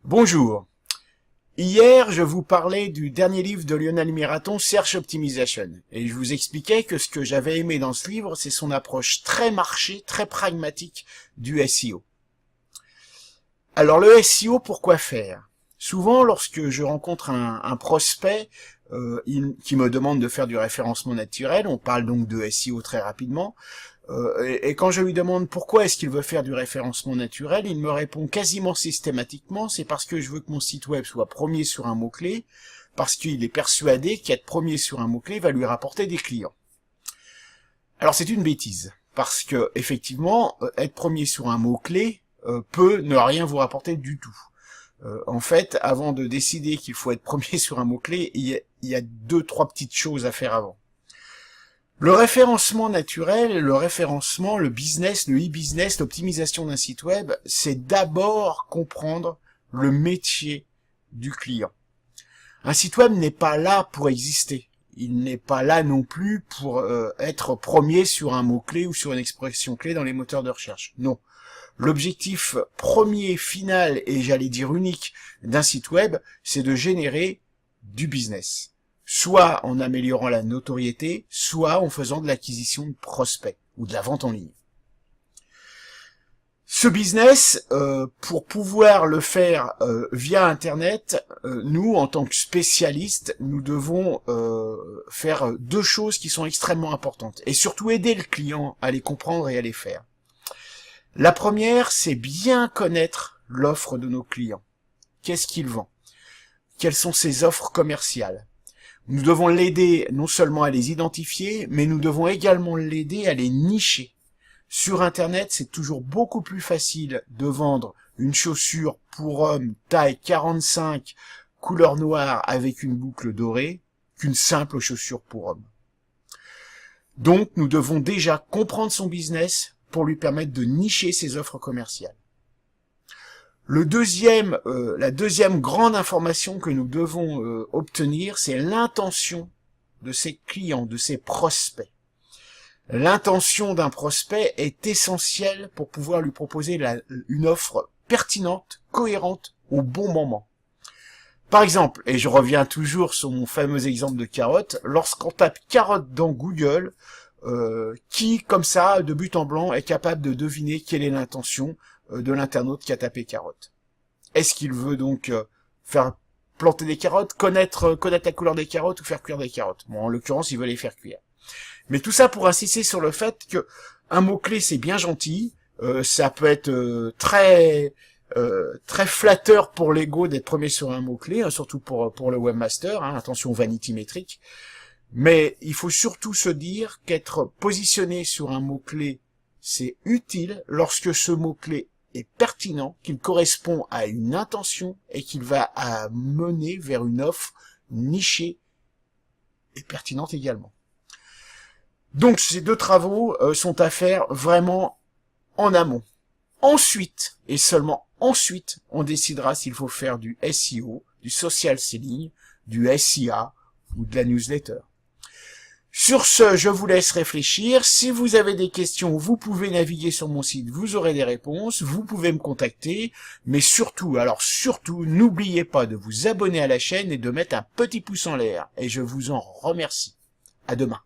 Bonjour. Hier, je vous parlais du dernier livre de Lionel Miraton, Search Optimization. Et je vous expliquais que ce que j'avais aimé dans ce livre, c'est son approche très marché, très pragmatique du SEO. Alors le SEO, pourquoi faire? Souvent, lorsque je rencontre un prospect qui me demande de faire du référencement naturel, on parle donc de SEO très rapidement, et quand je lui demande pourquoi est-ce qu'il veut faire du référencement naturel, il me répond quasiment systématiquement, c'est parce que je veux que mon site web soit premier sur un mot-clé, parce qu'il est persuadé qu'être premier sur un mot-clé va lui rapporter des clients. Alors c'est une bêtise, parce que effectivement, être premier sur un mot-clé peut ne rien vous rapporter du tout. En fait, avant de décider qu'il faut être premier sur un mot-clé, il y a deux, trois petites choses à faire avant. Le référencement naturel, le référencement, le business, le e-business, l'optimisation d'un site web, c'est d'abord comprendre le métier du client. Un site web n'est pas là pour exister. Il n'est pas là non plus pour être premier sur un mot-clé ou sur une expression clé dans les moteurs de recherche. Non. L'objectif premier, final et j'allais dire unique d'un site web, c'est de générer du business. Soit en améliorant la notoriété, soit en faisant de l'acquisition de prospects ou de la vente en ligne. Ce business, pour pouvoir le faire via Internet, nous, en tant que spécialistes, nous devons faire deux choses qui sont extrêmement importantes et surtout aider le client à les comprendre et à les faire. La première, c'est bien connaître l'offre de nos clients. Qu'est-ce qu'il vend? Quelles sont ses offres commerciales? Nous devons l'aider non seulement à les identifier, mais nous devons également l'aider à les nicher. Sur Internet, c'est toujours beaucoup plus facile de vendre une chaussure pour homme taille 45, couleur noire avec une boucle dorée, qu'une simple chaussure pour homme. Donc, nous devons déjà comprendre son business pour lui permettre de nicher ses offres commerciales. La deuxième grande information que nous devons obtenir, c'est l'intention de ses clients, de ses prospects. L'intention d'un prospect est essentielle pour pouvoir lui proposer une offre pertinente, cohérente, au bon moment. Par exemple, et je reviens toujours sur mon fameux exemple de carotte, lorsqu'on tape carotte dans Google, qui, comme ça, de but en blanc, est capable de deviner quelle est l'intention de l'internaute qui a tapé carotte? Est-ce qu'il veut donc faire planter des carottes, connaître la couleur des carottes ou faire cuire des carottes? Bon, en l'occurrence, il veut les faire cuire. Mais tout ça pour insister sur le fait que un mot-clé, c'est bien gentil, ça peut être très flatteur pour l'ego d'être premier sur un mot-clé, hein, surtout pour le webmaster, hein, attention vanity métrique. Mais il faut surtout se dire qu'être positionné sur un mot-clé, c'est utile lorsque ce mot-clé est pertinent, qu'il correspond à une intention et qu'il va mener vers une offre nichée et pertinente également. Donc ces deux travaux sont à faire vraiment en amont. Ensuite, et seulement ensuite, on décidera s'il faut faire du SEO, du social selling, du SIA ou de la newsletter. Sur ce, je vous laisse réfléchir. Si vous avez des questions, vous pouvez naviguer sur mon site, vous aurez des réponses, vous pouvez me contacter, mais surtout, n'oubliez pas de vous abonner à la chaîne et de mettre un petit pouce en l'air, et je vous en remercie. À demain.